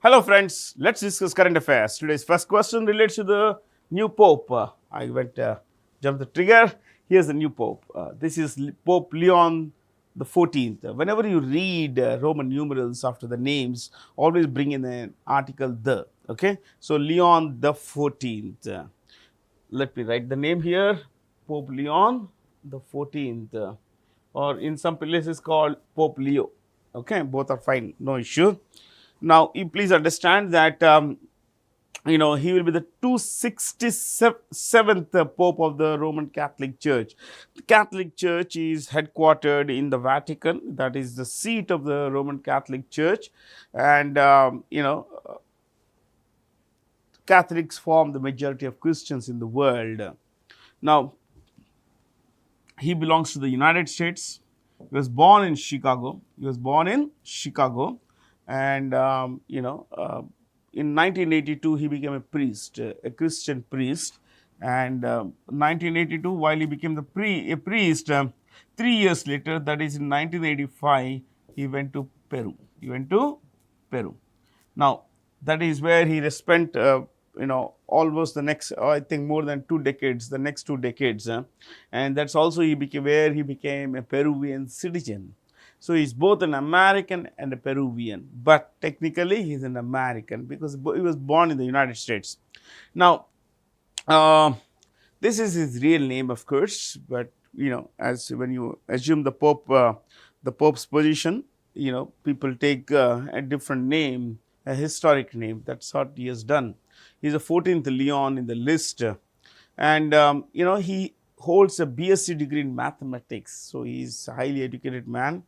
Hello friends, let's discuss current affairs. Today's first question relates to the new Pope. I went jump the trigger. Here's the new Pope. This is Pope Leon the 14th. Whenever you read Roman numerals after the names, always bring in an article the. Okay, so Leon the 14th. Let me write the name here. Pope Leon the 14th, or in some places called Pope Leo. Okay, both are fine, no issue. Now, you please understand that he will be the 267th Pope of the Roman Catholic Church. The Catholic Church is headquartered in the Vatican, that is the seat of the Roman Catholic Church, and Catholics form the majority of Christians in the world. Now, he belongs to the United States. He was born in Chicago. And in 1982 he became a priest, a Christian priest. And 1982, while he became a priest, 3 years later, that is in 1985, he went to Peru. Now, that is where he spent, almost the next, I think, more than 2 decades, the next 2 decades. And that's also where he became a Peruvian citizen. So he's both an American and a Peruvian, but technically he's an American because he was born in the United States. Now, this is his real name, of course, but as when you assume the Pope's position, people take a different name, a historic name. That's what he has done. He's the 14th Leon in the list, and he holds a BSc degree in mathematics. So he's a highly educated man,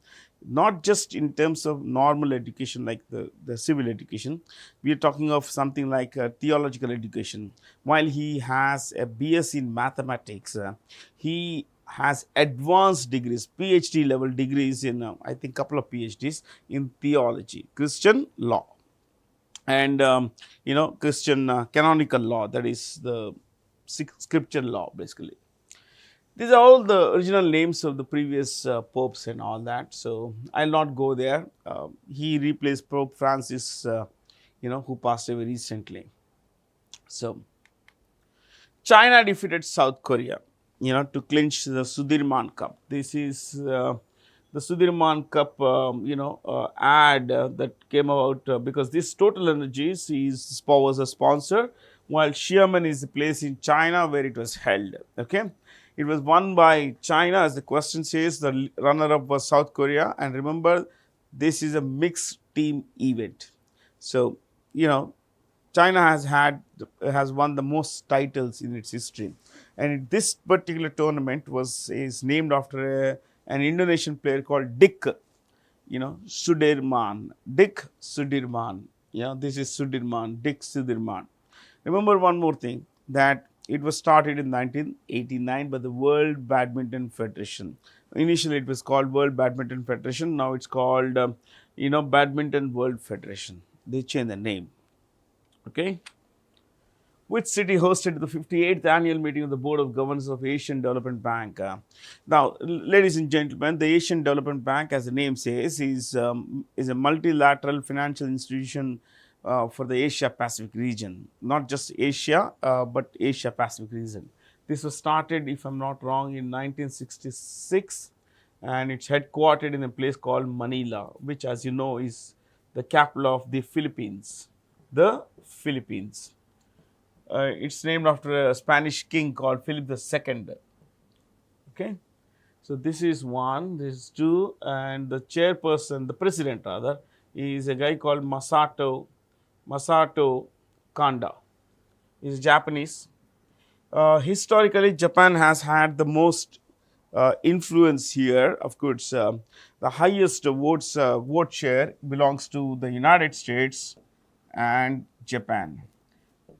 not just in terms of normal education like the civil education. We are talking of something like theological education. While he has a BSc in mathematics, he has advanced degrees, PhD level degrees in, I think, couple of PhDs in theology, Christian law, and Christian canonical law, that is the scripture law basically. These are all the original names of the previous popes and all that, so I'll not go there. He replaced Pope Francis, who passed away recently. So China defeated South Korea, to clinch the Sudirman Cup. This is the Sudirman Cup, ad that came out because this Total Energies was a sponsor, while Xiamen is the place in China where it was held. Okay, it was won by China, as the question says. The runner-up was South Korea, and remember, this is a mixed team event. So China has won the most titles in its history, and this particular tournament is named after an Indonesian player called Dick, Sudirman. Dick Sudirman. This is Sudirman, Dick Sudirman. Remember one more thing, that it was started in 1989 by the World Badminton Federation. Initially, it was called World Badminton Federation. Now it's called, Badminton World Federation. They changed the name. Okay. Which city hosted the 58th annual meeting of the Board of Governors of Asian Development Bank? Now, ladies and gentlemen, the Asian Development Bank, as the name says, is a multilateral financial institution for the Asia-Pacific region. Not just Asia, but Asia-Pacific region. This was started, if I'm not wrong, in 1966, and it's headquartered in a place called Manila, which, as you know, is the capital of the Philippines. It's named after a Spanish king called Philip II. Okay, so this is one, this is two, and the chairperson, the president rather, is a guy called Masato Kanda. He's Japanese. Historically, Japan has had the most influence here. Of course, the highest vote share belongs to the United States and Japan.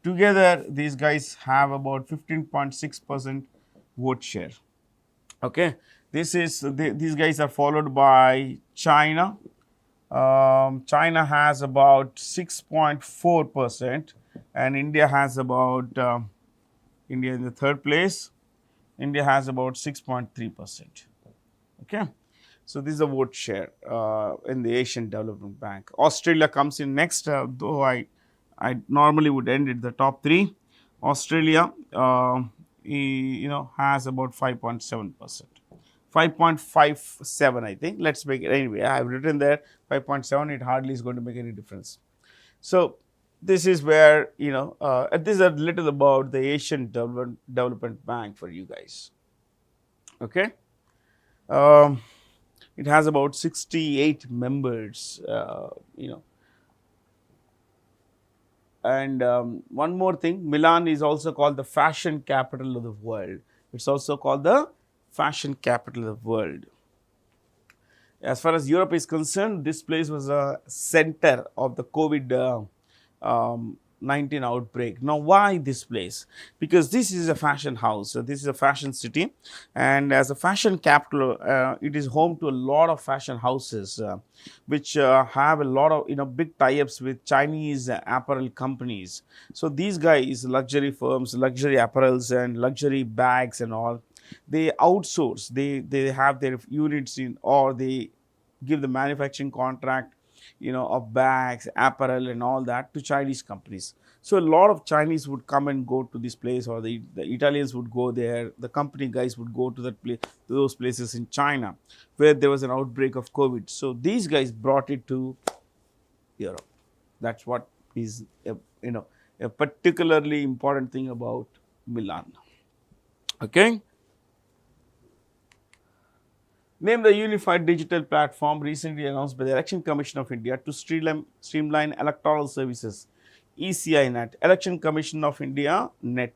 Together, these guys have about 15.6% vote share. Okay, these guys are followed by China. China has about 6.4%, and India has about India in the third place. India has about 6.3%. Okay, So this is the vote share in the Asian Development Bank. Australia comes in next, though I normally would end it the top three. Australia, has about 5.7%. 5.57, I think. Let's make it anyway. I have written there 5.7. It hardly is going to make any difference. So this is where this is a little about the Asian Development Bank for you guys. Okay. Um, it has about 68 members. And one more thing, Milan is also called the fashion capital of the world. It's also called the fashion capital of the world. As far as Europe is concerned, this place was a center of the COVID 19 outbreak. Now, why this place? Because this is a fashion house, this is a fashion city, and as a fashion capital, it is home to a lot of fashion houses, which have a lot of big tie-ups with Chinese apparel companies. So these guys, luxury firms, luxury apparels, and luxury bags and all, they outsource. They have their units in, or they give the manufacturing contract of bags, apparel and all that to Chinese companies. So a lot of Chinese would come and go to this place, or the Italians would go there, the company guys would go to that place, to those places in China where there was an outbreak of COVID. So these guys brought it to Europe. That's what is a particularly important thing about Milan. Okay. Name the unified digital platform recently announced by the Election Commission of India to streamline electoral services. ECI Net, Election Commission of India Net.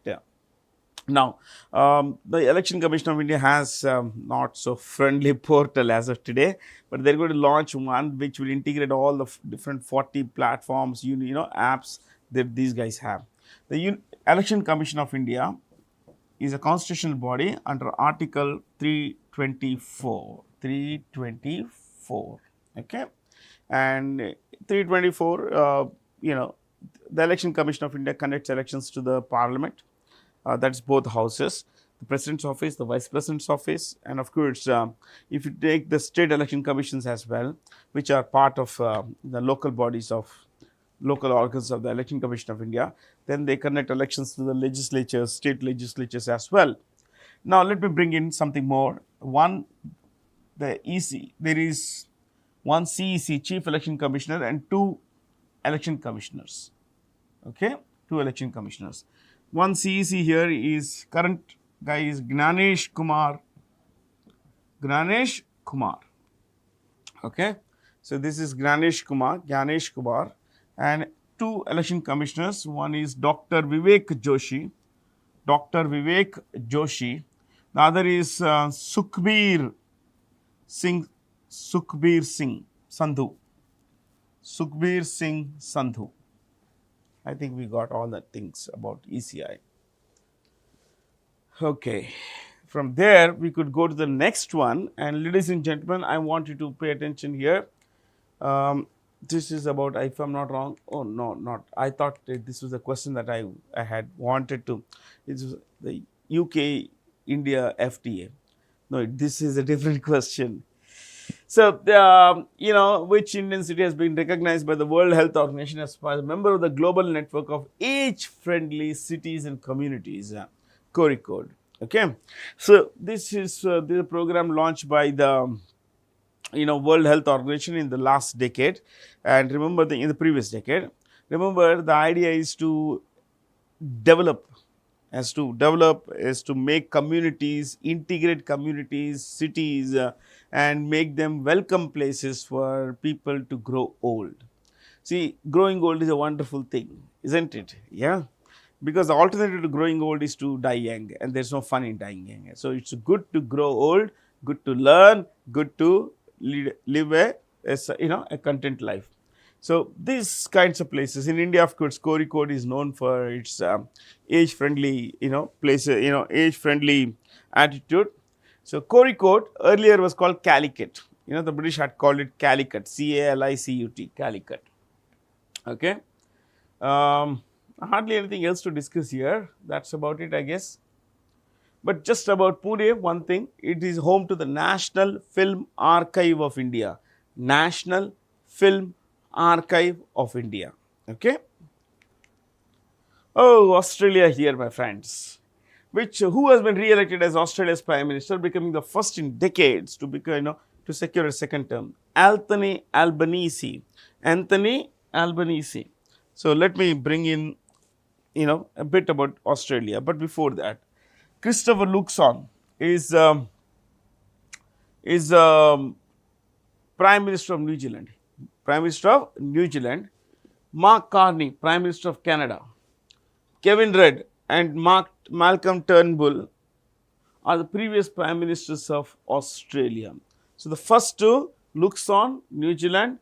Now, the Election Commission of India has not so friendly portal as of today, but they're going to launch one which will integrate all the different 40 platforms, apps that these guys have. The Election Commission of India is a constitutional body under Article 324. Okay, and 324. The Election Commission of India conducts elections to the Parliament. That's both houses, the President's office, the Vice President's office, and of course, if you take the state election commissions as well, which are part of the local bodies of local organs of the Election Commission of India, then they conduct elections to the legislatures, state legislatures as well. Now, let me bring in something more. There is one CEC, Chief Election Commissioner, and two election commissioners. Okay, two election commissioners. One CEC here is current guy is Ganesh Kumar. Okay, so this is Ganesh Kumar, and two election commissioners. One is Dr. Vivek Joshi. The other is Sukhbir Singh Sandhu. I think we got all the things about ECI. Okay, from there we could go to the next one, and ladies and gentlemen, I want you to pay attention here. This is about, if I'm not wrong, oh no, not, I thought this was a question that I had wanted to, it's the UK India FTA. No, this is a different question. So, which Indian city has been recognized by the World Health Organization as a member of the global network of age-friendly cities and communities, Code. Okay, so this is the program launched by the World Health Organization in the last decade, and remember in the previous decade. Remember, the idea is to develop, is to make communities, integrate communities, cities, and make them welcome places for people to grow old. See, growing old is a wonderful thing, isn't it? Yeah, because the alternative to growing old is to die young, and there's no fun in dying young. So it's good to grow old, good to learn, good to live a content life. So these kinds of places in India, of course, Code is known for its age-friendly, places, age-friendly attitude. So Code earlier was called Calicut. The British had called it Calicut, Calicut, Calicut. Okay. Hardly anything else to discuss here. That's about it, I guess. But just about Pune, one thing, it is home to the National Film Archive of India. National Film Archive of India. Okay. Oh, Australia here, my friends. Who has been re-elected as Australia's Prime Minister, becoming the first in decades to become, to secure a second term. Anthony Albanese. Anthony Albanese. So let me bring in, a bit about Australia. But before that, Christopher Luxon is Prime Minister of New Zealand. Prime Minister of New Zealand. Mark Carney, Prime Minister of Canada. Kevin Rudd and Malcolm Turnbull are the previous Prime Ministers of Australia. So the first two, Luxon, New Zealand,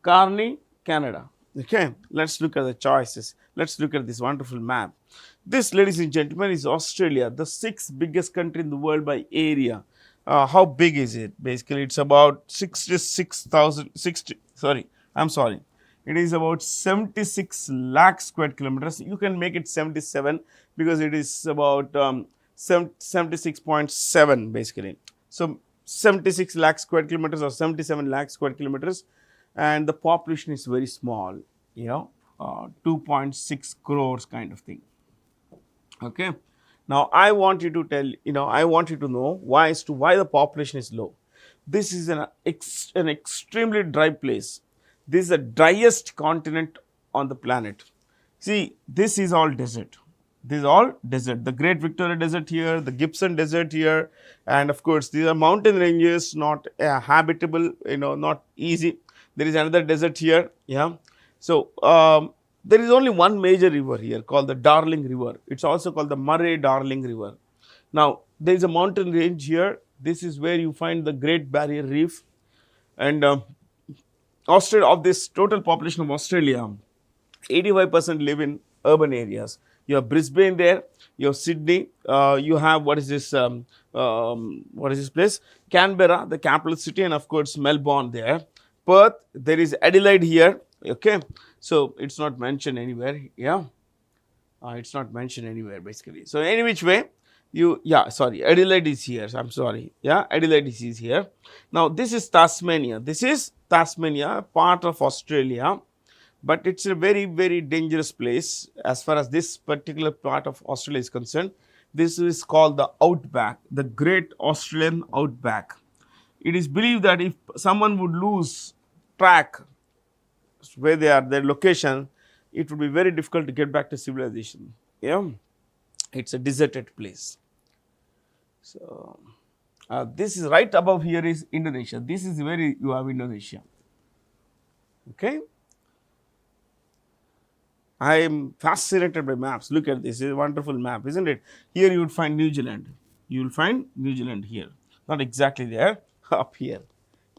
Carney, Canada. Okay, let's look at the choices. Let's look at this wonderful map. This, ladies and gentlemen, is Australia, the sixth biggest country in the world by area. How big is it? Basically, it's about 66,000, it is about 76 lakh square kilometers. You can make it 77 because it is about 76.7 basically. So 76 lakh square kilometers or 77 lakh square kilometers, and the population is very small, 2.6 crores kind of thing. Okay. Now I want you to know why the population is low. This is an extremely dry place. This is the driest continent on the planet. See, this is all desert. This is all desert. The Great Victoria Desert here, the Gibson Desert here, and of course these are mountain ranges, not habitable, not easy. There is another desert here. Yeah. So there is only one major river here called the Darling River. It's also called the Murray-Darling River. Now there is a mountain range here. This is where you find the Great Barrier Reef, and Australia, of this total population of Australia, 85% live in urban areas. You have Brisbane there, you have Sydney, you have what is this place? Canberra, the capital city, and of course Melbourne there. Perth, there is Adelaide here. Okay, so it's not mentioned anywhere. Yeah, it's not mentioned anywhere basically. So any which way, Adelaide is here. I'm sorry. Yeah, Adelaide is here. Now this is Tasmania. This is Tasmania, part of Australia, but it's a very, very dangerous place as far as this particular part of Australia is concerned. This is called the Outback, the Great Australian Outback. It is believed that if someone would lose track where they are, their location, it would be very difficult to get back to civilization. Yeah, it's a deserted place. So this is right above here is Indonesia. This is where you have Indonesia. Okay. I am fascinated by maps. Look at this. It's a wonderful map, isn't it? Here you would find New Zealand. You will find New Zealand here. Not exactly there, up here.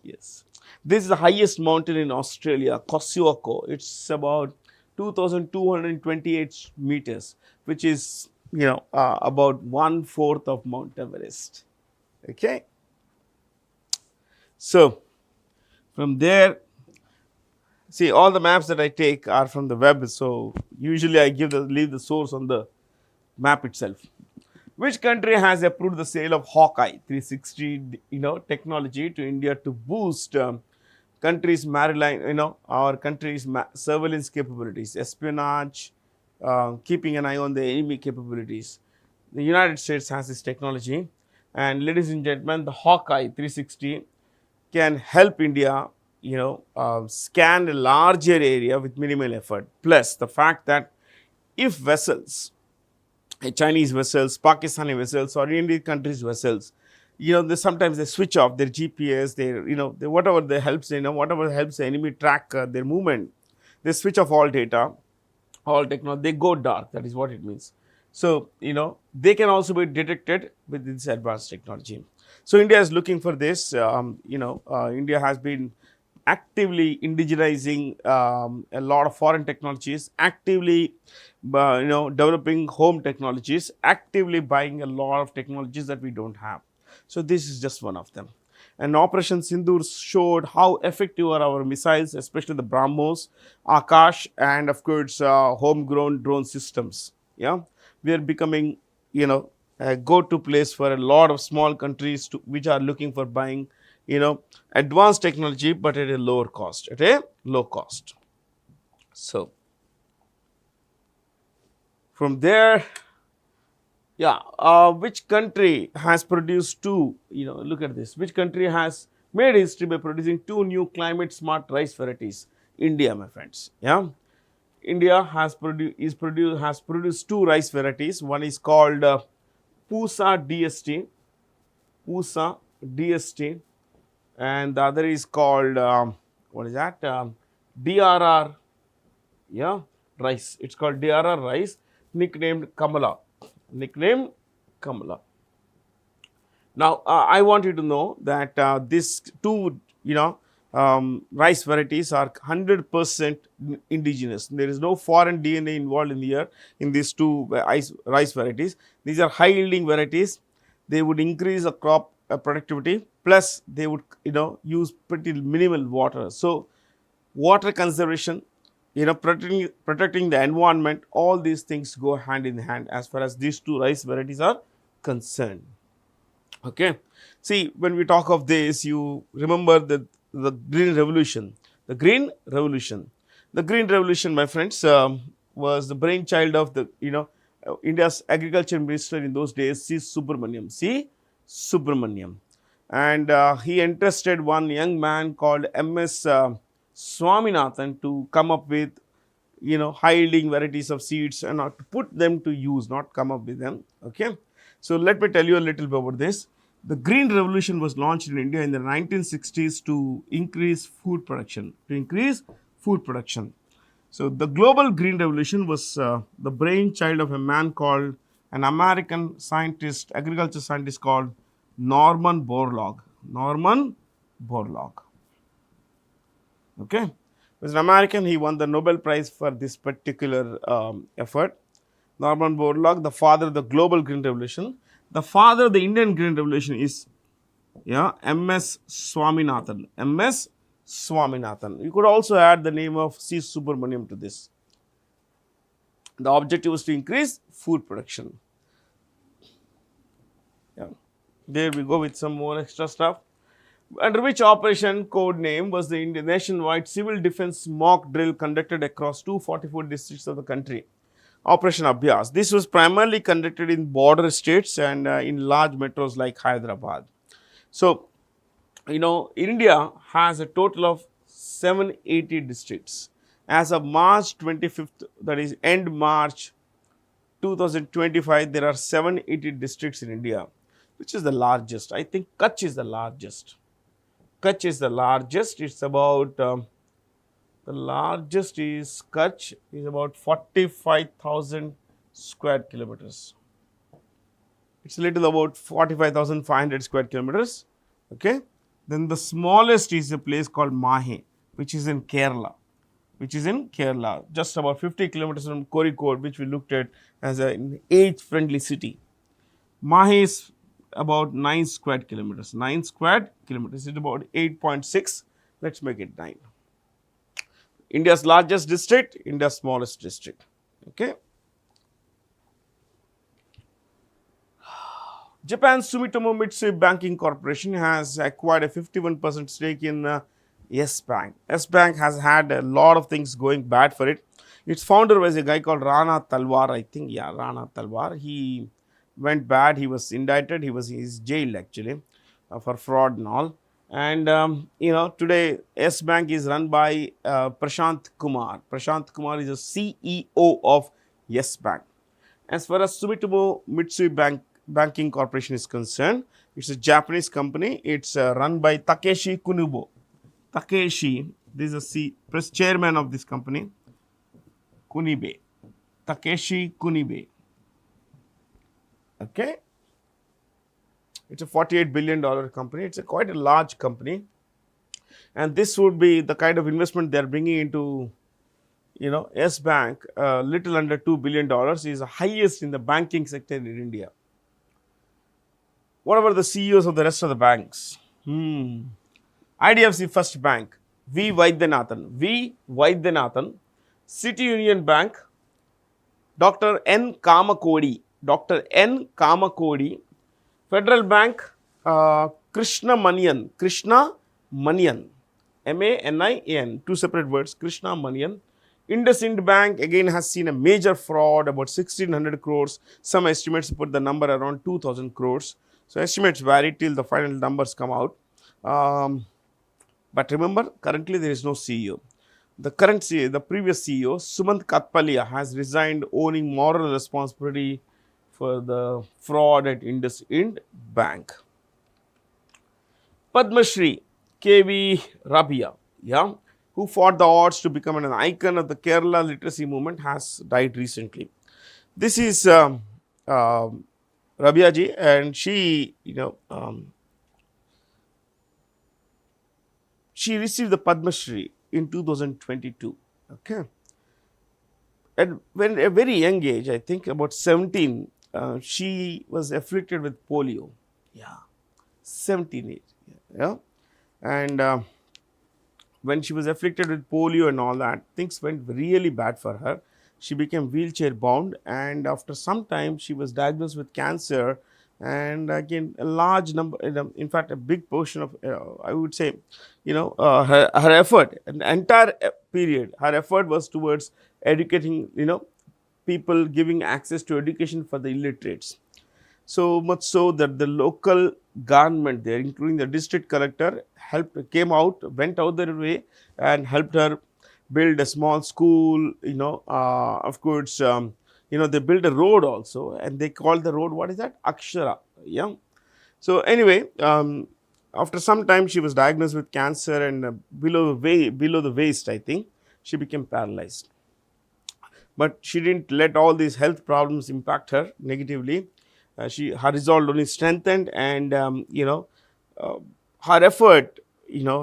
Yes. This is the highest mountain in Australia, Kosioko. It's about 2,228 meters, which is, about 1/4 of Mount Everest. Okay. So, from there, see, all the maps that I take are from the web. So, usually I leave the source on the map itself. Which country has approved the sale of Hawkeye 360, technology to India to boost country's maritime, our country's surveillance capabilities, espionage, keeping an eye on the enemy capabilities. The United States has this technology, and ladies and gentlemen, the Hawkeye 360 can help India, scan a larger area with minimal effort. Plus, the fact that if vessels, Chinese vessels, Pakistani vessels, or Indian countries' vessels, sometimes they switch off their GPS, whatever helps the enemy track their movement, they switch off all data, all technology, they go dark. That is what it means. So, they can also be detected with this advanced technology. So, India is looking for this. India has been actively indigenizing a lot of foreign technologies, actively developing home technologies, actively buying a lot of technologies that we don't have. So this is just one of them. And Operation Sindoor showed how effective are our missiles, especially the BrahMos, Akash, and of course homegrown drone systems. Yeah, we are becoming go-to place for a lot of small countries which are looking for buying, advanced technology, but at a lower cost, at a low cost. So from there, yeah, which country has produced two, look at this, which country has made history by producing two new climate smart rice varieties? India, my friends. Yeah, India has produced two rice varieties. One is called Pusa DST, Pusa DST, and the other is called what is that? DRR, yeah, rice. It's called DRR rice, nicknamed Kamala, nicknamed Kamala. Now, I want you to know that these two, rice varieties are 100% indigenous. There is no foreign DNA involved in here in these two rice varieties. These are high yielding varieties. They would increase the crop productivity. Plus, they would, use pretty minimal water. So, water conservation, protecting the environment, all these things go hand in hand as far as these two rice varieties are concerned. Okay. See, when we talk of this, you remember the Green Revolution. The Green Revolution. The Green Revolution, my friends, was the brainchild of the, India's agriculture minister in those days, C. Subramaniam. C. Subramaniam. And he entrusted one young man called M.S. Swaminathan to come up with, high yielding varieties of seeds and not to put them to use, not come up with them. Okay. So, let me tell you a little bit about this. The Green Revolution was launched in India in the 1960s to increase food production, So, the global Green Revolution was the brainchild of a man called, an American scientist, agriculture scientist called Norman Borlaug. Norman Borlaug. Okay. He was an American. He won the Nobel Prize for this particular effort. Norman Borlaug, the father of the global Green Revolution. The father of the Indian Green Revolution is, M.S. Swaminathan. M.S. Swaminathan. You could also add the name of C. Subramaniam to this. The objective was to increase food production. Yeah. There we go with some more extra stuff. Under which operation code name was the Indian nationwide civil defense mock drill conducted across 244 districts of the country? Operation Abhyas. This was primarily conducted in border states and in large metros like Hyderabad. So, India has a total of 780 districts. As of March 25th, that is end March 2025, there are 780 districts in India, which is the largest. I think Kutch is the largest. Kutch is the largest. It's about the largest is Kutch, is about 45,000 square kilometers. It's a little about 45,500 square kilometers. Okay. Then the smallest is a place called Mahe, which is in Kerala. Just about 50 kilometers from Kozhikode, which we looked at as an age-friendly city. Mahe is about 9 square kilometers. 9 square kilometers is about 8.6. Let's make it 9. India's largest district, India's smallest district. Okay. Japan's Sumitomo Mitsui Banking Corporation has acquired a 51% stake in Yes Bank. Yes Bank has had a lot of things going bad for it. Its founder was a guy called Rana Talwar, I think. Yeah, Rana Talwar. He went bad. He was indicted. He's jailed actually for fraud and all. And, today Yes Bank is run by Prashant Kumar. Prashant Kumar is a CEO of Yes Bank. As far as Sumitomo Mitsui Banking Corporation is concerned, it's a Japanese company. It's run by Takeshi Kunubo. Takeshi, this is the chairman of this company, Kunibe. Takeshi Kunibe. Okay. It's a $48 billion company. It's quite a large company. And this would be the kind of investment they are bringing into, Yes Bank, little under $2 billion is the highest in the banking sector in India. What about the CEOs of the rest of the banks? IDFC First Bank, V. Vaidyanathan, City Union Bank, Dr. N. Kamakodi. Dr. N. Kamakodi. Federal Bank, Krishna Manian. Krishna Manian. Manian. Two separate words. Krishna Manian. IndusInd Bank again has seen a major fraud, about 1600 crores. Some estimates put the number around 2000 crores. So estimates vary till the final numbers come out. But remember, currently there is no CEO. The current CEO, the previous CEO, Sumant Katpalia, has resigned, owning moral responsibility for the fraud at IndusInd Bank. Padma Shri K.V. Rabia, yeah, who fought the odds to become an icon of the Kerala literacy movement, has died recently. This is Rabia ji, and she, she received the Padma Shri in 2022. Okay, at when a very young age, I think about 17, she was afflicted with polio. Yeah, 17 age. Yeah, and when she was afflicted with polio and all that, things went really bad for her. She became wheelchair bound, and after some time, she was diagnosed with cancer. And again, a large number, in fact, a big portion of, I would say, her effort, an entire period, her effort was towards educating, people, giving access to education for the illiterates. So much so that the local government there, including the district collector, came out, went out their way and helped her build a small school. Of course, they built a road also, and they called the road, what is that? Akshara. Yeah. So anyway, after some time, she was diagnosed with cancer, and below the waist, I think, she became paralyzed. But she didn't let all these health problems impact her negatively. Her resolve only strengthened, and her effort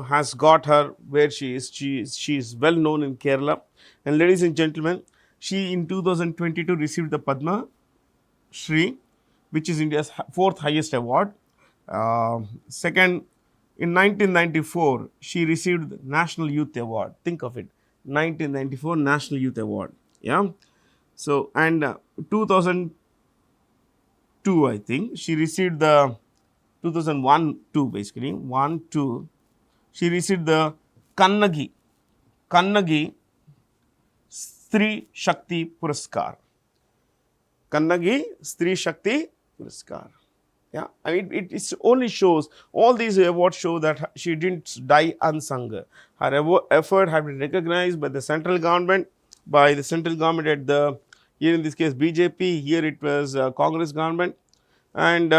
has got her where she is. She is well known in Kerala. And ladies and gentlemen, she in 2022 received the Padma Shri, which is India's fourth highest award. Second, in 1994, she received the National Youth Award. Think of it, 1994 National Youth Award. Yeah. So, and 2002, I think, she received the 2001, 2 basically, 1, 2. She received the Kannagi Stri Shakti Puraskar. Kannagi Stri Shakti Puraskar. Yeah, I mean, it only shows, all these awards show that she didn't die unsung. Her effort had been recognized by the central government, at the, here in this case BJP, here it was Congress government, and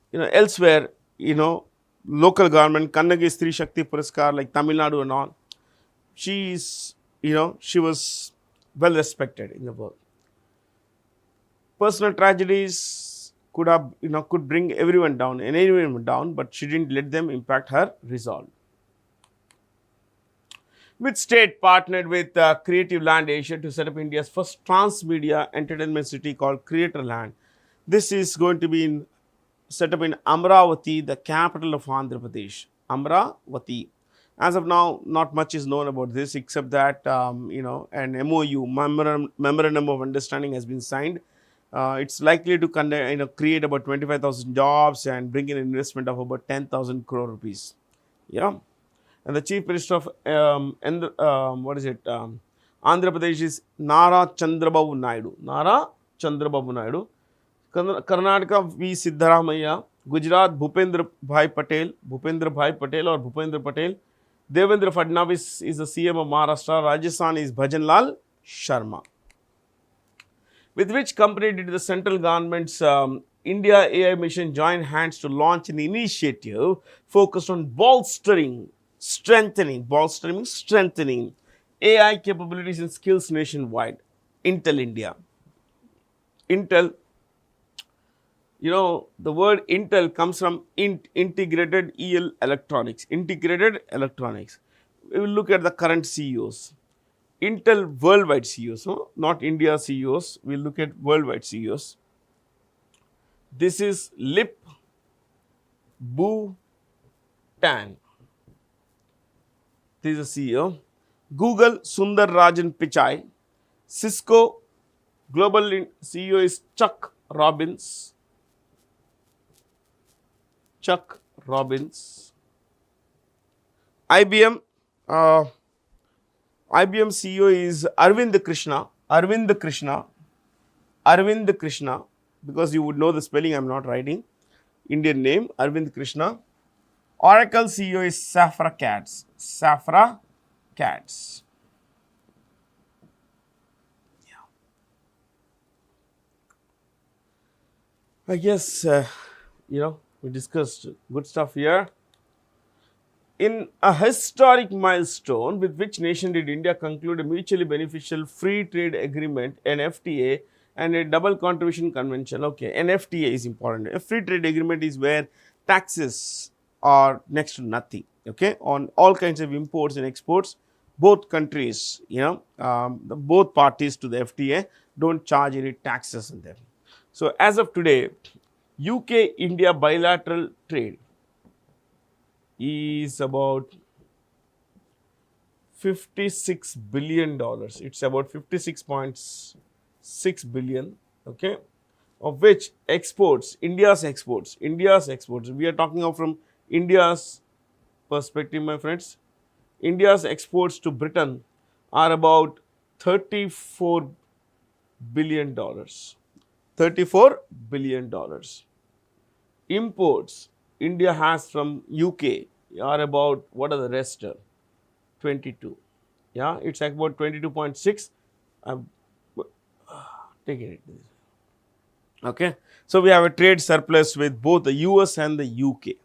elsewhere, local government, Kannagi Stri Shakti Puraskar, like Tamil Nadu and all. She was well respected in the world. Personal tragedies could bring everyone down, and anyone down, but she didn't let them impact her resolve. With state partnered with Creative Land Asia to set up India's first transmedia entertainment city called Creator Land. This is going to be set up in Amravati, the capital of Andhra Pradesh. Amravati. As of now, not much is known about this, except that an MOU, memorandum of understanding, has been signed. It's likely to create about 25,000 jobs and bring in an investment of about 10,000 crore rupees. Yeah. And the Chief Minister of Andhra Pradesh is Nara Chandrababu Naidu. Nara Chandrababu Naidu. Karnataka V. Siddharamaiah. Gujarat Bhupendra Bhai Patel or Bhupendra Patel. Devendra Fadnavis is the CM of Maharashtra. Rajasthan is Bhajanlal Sharma. With which company did the central government's India AI mission join hands to launch an initiative focused on strengthening AI capabilities and skills nationwide? Intel India. Intel, the word Intel comes from integrated electronics. Integrated electronics. We will look at the current CEOs. Intel worldwide CEOs, not India CEOs. We'll look at worldwide CEOs. This is Lip Bu Tan. This is a CEO. Google Sundar Rajan Pichai. Cisco CEO is Chuck Robbins. Chuck Robbins. IBM. Uh, IBM CEO is Arvind Krishna. Arvind Krishna. Arvind Krishna. Because you would know the spelling, I am not writing. Indian name, Arvind Krishna. Oracle CEO is Safra Catz. Safra Catz. I guess, we discussed good stuff here. In a historic milestone, with which nation did India conclude a mutually beneficial free trade agreement, an FTA, and a double contribution convention? Okay, an FTA is important. A free trade agreement is where taxes are next to nothing, okay, on all kinds of imports and exports. Both countries, both parties to the FTA don't charge any taxes on them. So, as of today, UK-India bilateral trade is about $56 billion. It's about 56.6 billion, okay, of which India's exports, we are talking of from India's perspective, my friends. India's exports to Britain are about $34 billion. $34 billion. Imports India has from UK are about, what are the rest? 22. Yeah, it's about 22.6. I'm taking it. Okay. So, we have a trade surplus with both the US and the UK.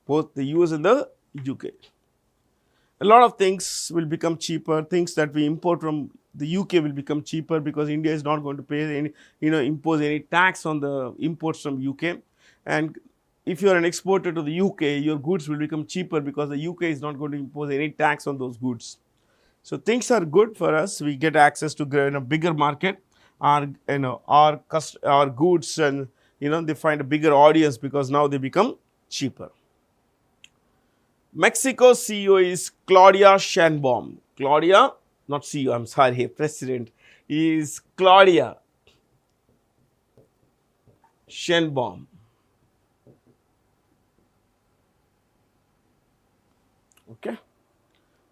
Both the US and the UK. A lot of things will become cheaper. Things that we import from the UK will become cheaper because India is not going to pay any, impose any tax on the imports from UK. And if you are an exporter to the UK, your goods will become cheaper because the UK is not going to impose any tax on those goods. So, things are good for us. We get access to a bigger market. Our goods, and they find a bigger audience because now they become cheaper. Mexico CEO is Claudia Sheinbaum. Claudia, not CEO, I'm sorry, President is Claudia Sheinbaum. Okay,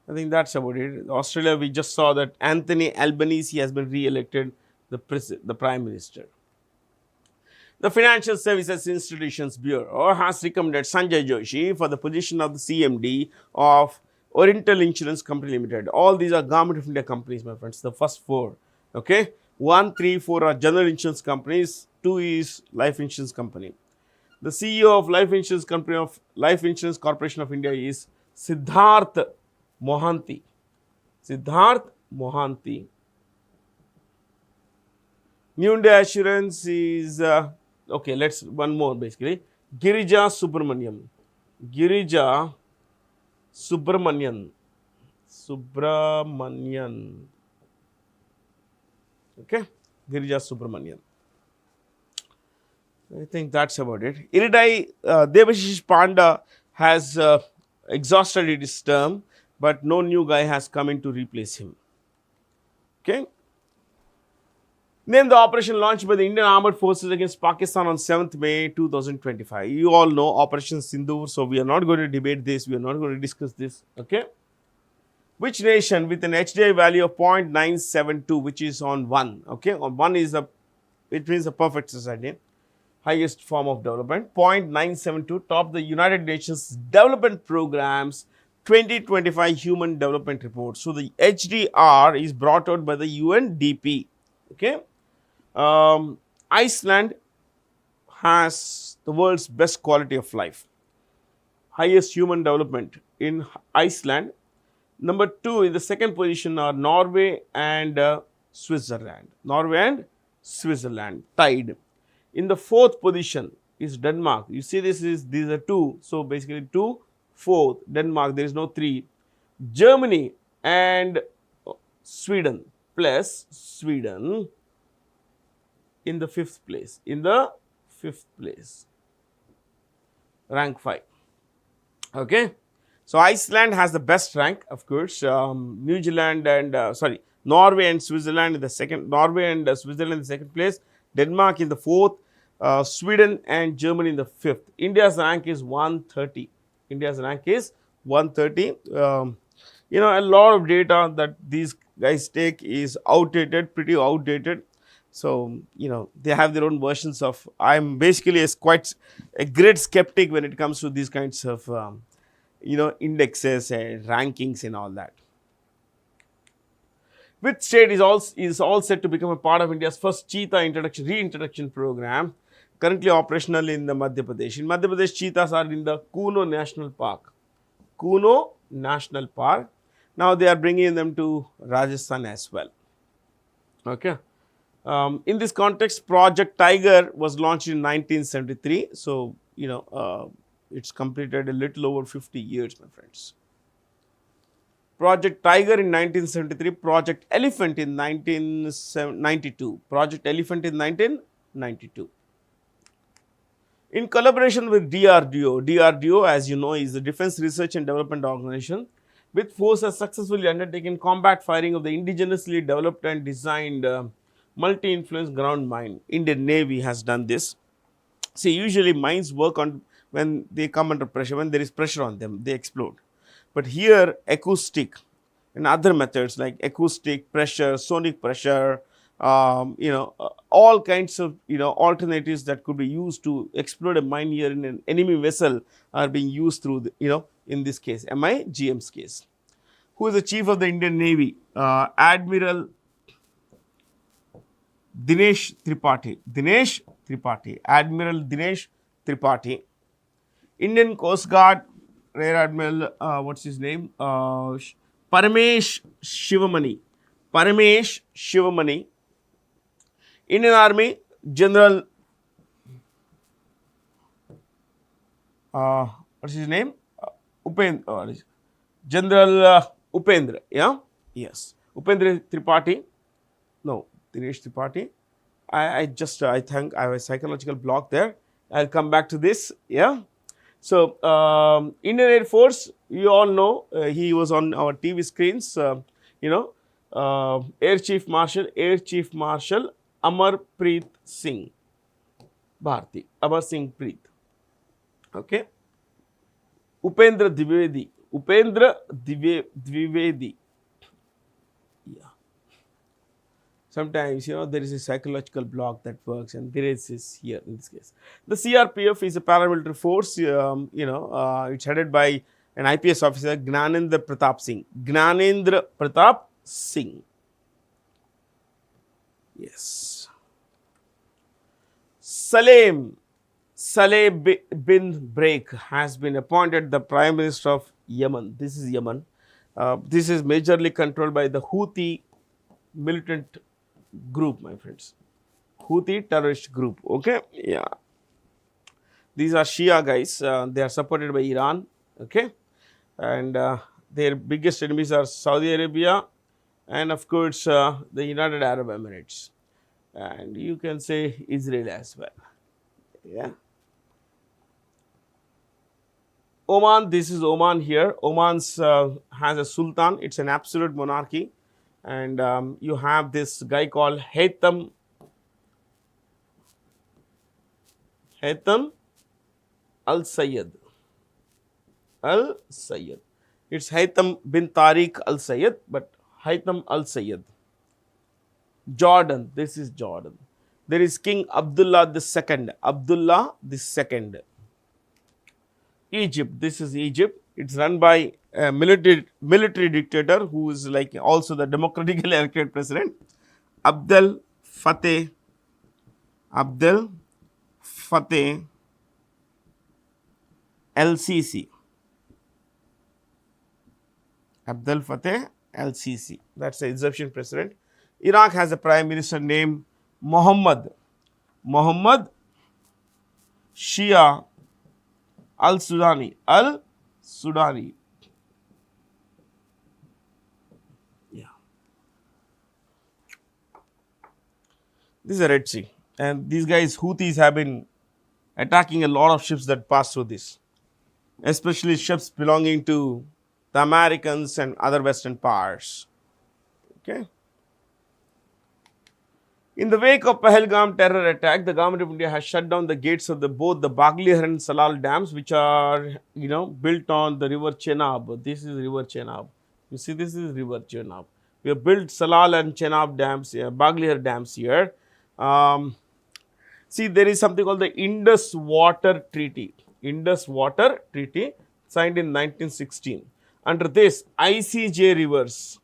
I think that's about it. Australia, we just saw that Anthony Albanese has been re-elected the Prime Minister. The Financial Services Institutions Bureau has recommended Sanjay Joshi for the position of the CMD of Oriental Insurance Company Limited. All these are Government of India companies, my friends, the first four. Okay, 1, 3, 4 are general insurance companies, 2 is life insurance company. The CEO of Life Insurance Corporation of India is Siddharth Mohanty. Siddharth Mohanty. New India Assurance is, okay, let's one more basically. Girija Subramanian. Girija Subramanian. Okay, Girija Subramanian. I think that's about it. Iridai Debashish Panda has exhausted his term, but no new guy has come in to replace him. Okay. Name the operation launched by the Indian Armed Forces against Pakistan on 7th May 2025. You all know Operation Sindoor, so we are not going to debate this. We are not going to discuss this. Okay. Which nation with an HDI value of 0.972, which is on 1. Okay. On 1 is it means a perfect society. Highest form of development. 0.972 top the United Nations Development Program's 2025 Human Development Report. So, the HDR is brought out by the UNDP. Okay. Iceland has the world's best quality of life. Highest human development in Iceland. Number 2 in the second position are Norway and Switzerland. Norway and Switzerland tied. In the 4th position is Denmark. You see these are 2. So, basically 2, 4th, Denmark, there is no 3. Germany and Sweden plus Sweden in the 5th place. In the 5th place. Rank 5. Okay. So Iceland has the best rank, of course. New Zealand and Norway and Switzerland in the second. Norway and Switzerland in the second place. Denmark in the fourth. Sweden and Germany in the fifth. India's rank is 130. India's rank is 130. A lot of data that these guys take is outdated, pretty outdated. So, they have their own versions of. I'm basically quite a great skeptic when it comes to these kinds of indexes and rankings and all that. Which state is all set to become a part of India's first cheetah reintroduction program, currently operational in the Madhya Pradesh. In Madhya Pradesh, cheetahs are in the Kuno National Park. Kuno National Park. Now they are bringing them to Rajasthan as well. Okay. In this context, Project Tiger was launched in 1973. So, it's completed a little over 50 years, my friends. Project Tiger in 1973, Project Elephant in 1992. Project Elephant in 1992. In collaboration with DRDO, as you know, is the Defense Research and Development Organization, with force has successfully undertaken combat firing of the indigenously developed and designed multi-influence ground mine. Indian Navy has done this. See, usually mines work on when they come under pressure, when there is pressure on them, they explode. But here, acoustic and other methods like acoustic pressure, sonic pressure, all kinds of alternatives that could be used to explode a mine here in an enemy vessel are being used through in this case, MIGM's case. Who is the chief of the Indian Navy? Admiral Dinesh Tripathi. Admiral Dinesh Tripathi. Indian Coast Guard Rear Admiral, what's his name? Paramesh Shivamani. Indian Army General, what's his name? General Upendra. Yeah? Yes. Upendra Tripathi. No, Dinesh Tripathi. I think I have a psychological block there. I'll come back to this. Yeah. So, Indian Air Force, you all know, he was on our TV screens, Air Chief Marshal Amarpreet Singh Bharti, Amar Singh Preet. Okay. Upendra Dwivedi. Yeah. Sometimes, there is a psychological block that works, and there is this here in this case. The CRPF is a paramilitary force, it's headed by an IPS officer, Gnanendra Pratap Singh. Yes. Saleh bin Brake has been appointed the Prime Minister of Yemen. This is Yemen. This is majorly controlled by the Houthi militant group, my friends. Houthi terrorist group. Okay. Yeah. These are Shia guys. They are supported by Iran. Okay. And their biggest enemies are Saudi Arabia and, of course, the United Arab Emirates. And you can say Israel as well. Yeah. Oman, this is Oman here. Oman has a sultan. It's an absolute monarchy. And you have this guy called Haytham Al-Sayyid. It's Haytham bin Tariq Al-Sayyid, but Haytham Al-Sayyid. Jordan, this is Jordan. There is King Abdullah II. Egypt, this is Egypt. It's run by a military dictator who is like also the democratically elected president, Abdel Fattah El-Sisi. Abdel Fattah El-Sisi. That's the Egyptian president. Iraq has a prime minister named Muhammad Shia Al-Sudani. Yeah. This is a Red Sea. And these guys, Houthis, have been attacking a lot of ships that pass through this. especially ships belonging to the Americans and other Western powers. Okay. In the wake of Pahalgam terror attack, the government of India has shut down the gates of both the Bagliar and Salal dams, which are built on the river Chenab. This is river Chenab. You see, this is river Chenab. We have built Salal and Chenab dams, Bagliar dams here. Um, See, there is something called the Indus Water Treaty. Indus Water Treaty signed in 1916. Under this, ICJ rivers,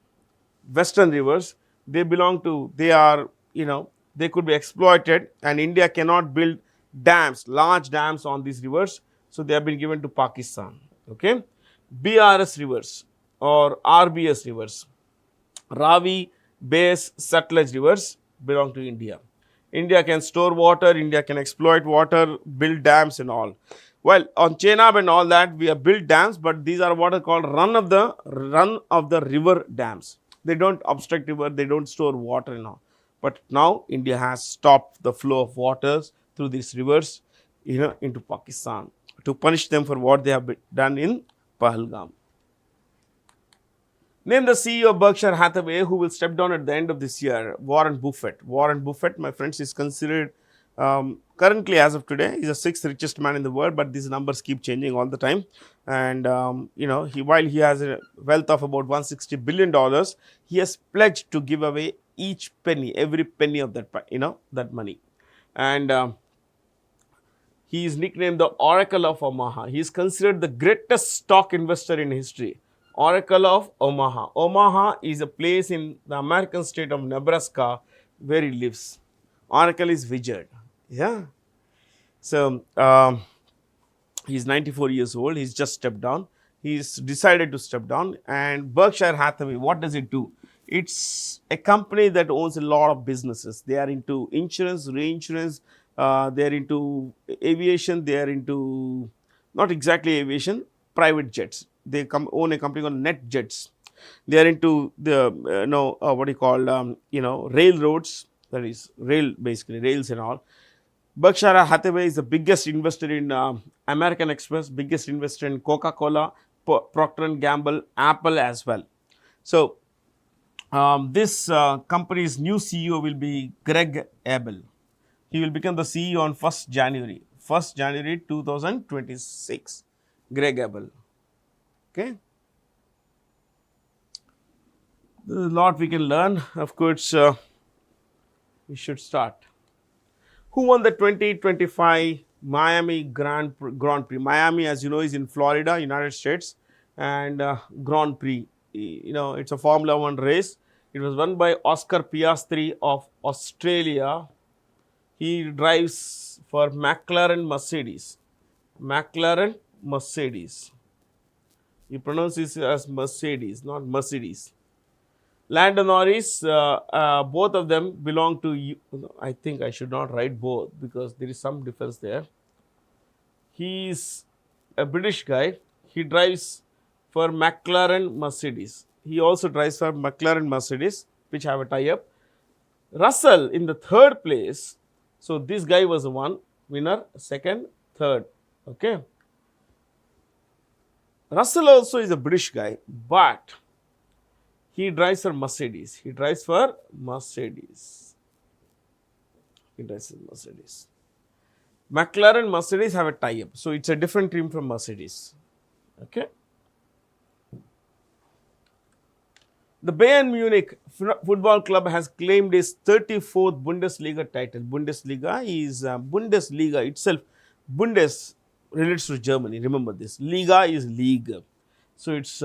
western rivers, they are, they could be exploited, and India cannot build dams, large dams on these rivers. So they have been given to Pakistan. Okay. BRS rivers or RBS rivers, Ravi, Base, Satluj rivers belong to India. India can store water, India can exploit water, build dams and all. Well, on Chenab and all that, we have built dams, but these are what are called run of the river dams. They don't obstruct river, they don't store water and all. But now India has stopped the flow of waters through these rivers, into Pakistan to punish them for what they have done in Pahalgam. Name the CEO of Berkshire Hathaway who will step down at the end of this year. Warren Buffett. Warren Buffett, my friends, is considered currently, as of today, he's the sixth richest man in the world, but these numbers keep changing all the time. And while he has a wealth of about $160 billion, he has pledged to give away each penny, every penny of that money. And he is nicknamed the Oracle of Omaha. He is considered the greatest stock investor in history. Oracle of Omaha. Omaha is a place in the American state of Nebraska where he lives. Oracle is wizard. Yeah. So he's 94 years old. He's just stepped down. He's decided to step down. And Berkshire Hathaway, what does it do? It's a company that owns a lot of businesses. They are into insurance, reinsurance. They are into aviation. They are into not exactly aviation, private jets. They own a company called Net Jets. They are into the railroads, that is basically rails and all. Berkshire Hathaway is the biggest investor in American Express, biggest investor in Coca-Cola, Procter & Gamble, Apple as well. So this company's new CEO will be Greg Abel. He will become the CEO on 1st January 2026. Greg Abel. Okay. There's a lot we can learn. Of course, we should start. Who won the 2025 Miami Grand Prix? Miami, as you know, is in Florida, United States, and Grand Prix. It's a Formula One race. It was won by Oscar Piastri of Australia. He drives for McLaren Mercedes. McLaren Mercedes. You pronounce this as Mercedes, not Mercedes. Lando Norris, both of them belong to, I think I should not write both because there is some difference there. He is a British guy. He drives for McLaren Mercedes. He also drives for McLaren Mercedes, which have a tie-up. Russell in the third place. So this guy was the one winner, second, third. Okay. Russell also is a British guy, but he drives for Mercedes. He drives for Mercedes. McLaren Mercedes have a tie-up. So it's a different team from Mercedes. Okay. The Bayern Munich football club has claimed its 34th Bundesliga title. Bundesliga is Bundesliga itself. Bundes relates to Germany. Remember this. Liga is league. So it's,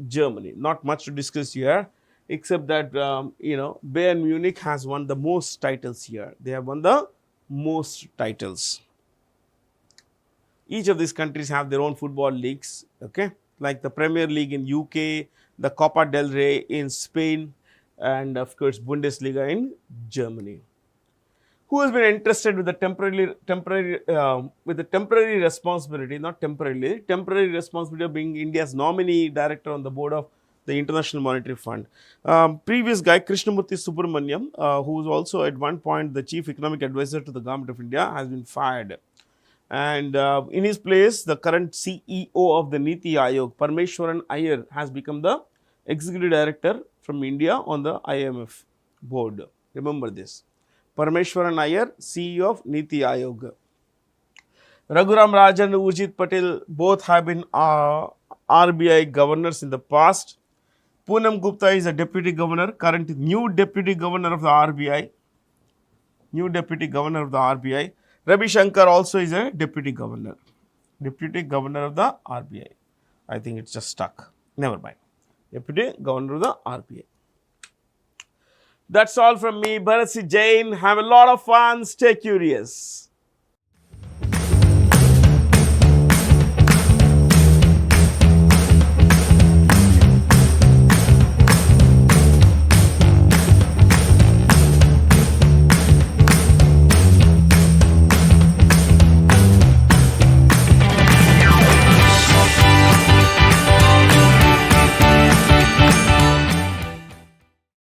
Germany. Not much to discuss here, except that, Bayern Munich has won the most titles here. They have won the most titles. Each of these countries have their own football leagues, okay? Like the Premier League in UK, the Copa del Rey in Spain, and of course, Bundesliga in Germany. Who has been entrusted with the temporary responsibility of being India's nominee director on the board of the International Monetary Fund. Previous guy, Krishnamurthy Subramaniam, who was also at one point the chief economic advisor to the government of India, has been fired. And in his place, the current CEO of the Niti Aayog, Parmeshwaran Iyer, has become the executive director from India on the IMF board. Remember this. Parmeshwaran Iyer, CEO of Niti Aayog. Raghuram Rajan and Urjit Patel both have been RBI governors in the past. Poonam Gupta is a deputy governor, current new deputy governor of the RBI. New deputy governor of the RBI. Ravi Shankar also is a deputy governor. Deputy governor of the RBI. I think it's just stuck. Never mind. Deputy governor of the RBI. That's all from me, Bharat C. Jain. Have a lot of fun. Stay curious.